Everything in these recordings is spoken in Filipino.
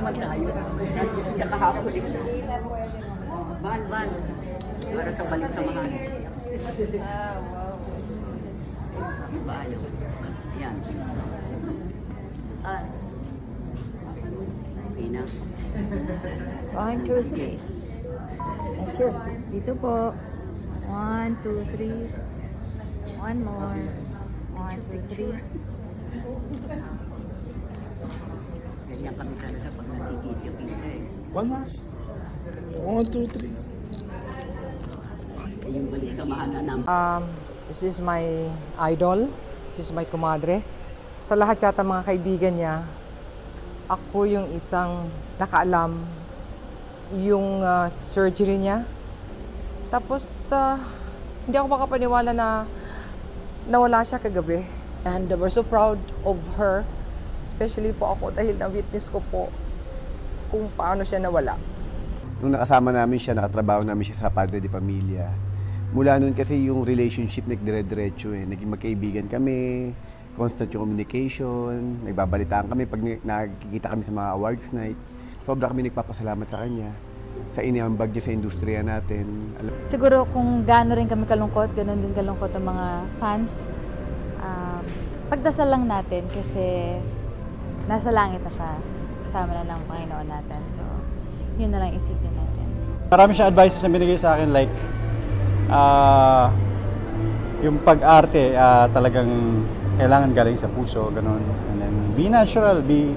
naman tayo. Siya kahapon eh. Van. Para sa balik samahan. Wow. Diba ayaw? Yan. Okay na. 1, 2, 3. Thank you. Dito po. 1, 2, 3. One more. 1, 2, 3. Ganyan kami talaga pag nakikita eh. 1 more. 1, 2, 3. Ay, yung balik samahan na namin. This is my idol. This is my kumadre. Sa lahat yata mga kaibigan niya, ako yung isang nakaalam yung surgery niya. Tapos, hindi ako makapaniwala na nawala siya kagabi. And we're so proud of her. Especially po ako dahil na-witness ko po kung paano siya nawala. Nung nakasama namin siya, nakatrabaho namin siya sa Padre de Familia. Mula nun kasi yung relationship nagdire-diretso eh. Naging magkaibigan kami, constant yung communication, nagbabalitaan kami pag nakikita kami sa mga awards night. Sobra kami nagpapasalamat sa kanya, sa iniambag niya sa industriya natin. Siguro kung gaano rin kami kalungkot, ganoon din kalungkot ang mga fans. Pagdasal lang natin kasi nasa langit na siya. Kasama na ng Panginoon natin. So, yun na lang isipin natin. Marami siyang advices na binigay sa akin like yung pag-arte talagang kailangan galing sa puso, ganun. And then be natural, be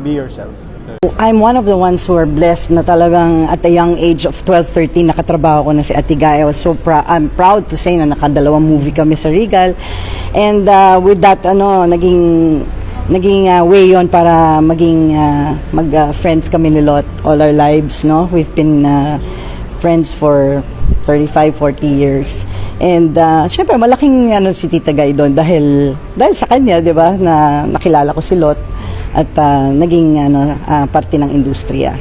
yourself. I'm one of the ones who are blessed na talagang at a young age of 12, 13 nakatrabaho ko na si Ate Guy. I was so I'm proud to say na nakadalawang movie kami sa Regal. And with that naging way yon para maging mag-friends kami ni Lot all our lives, no? We've been friends for 35, 40 years. And syempre malaking si Tita Guy doon dahil sa kanya, 'di ba, na nakilala ko si Lot at naging parte ng industriya.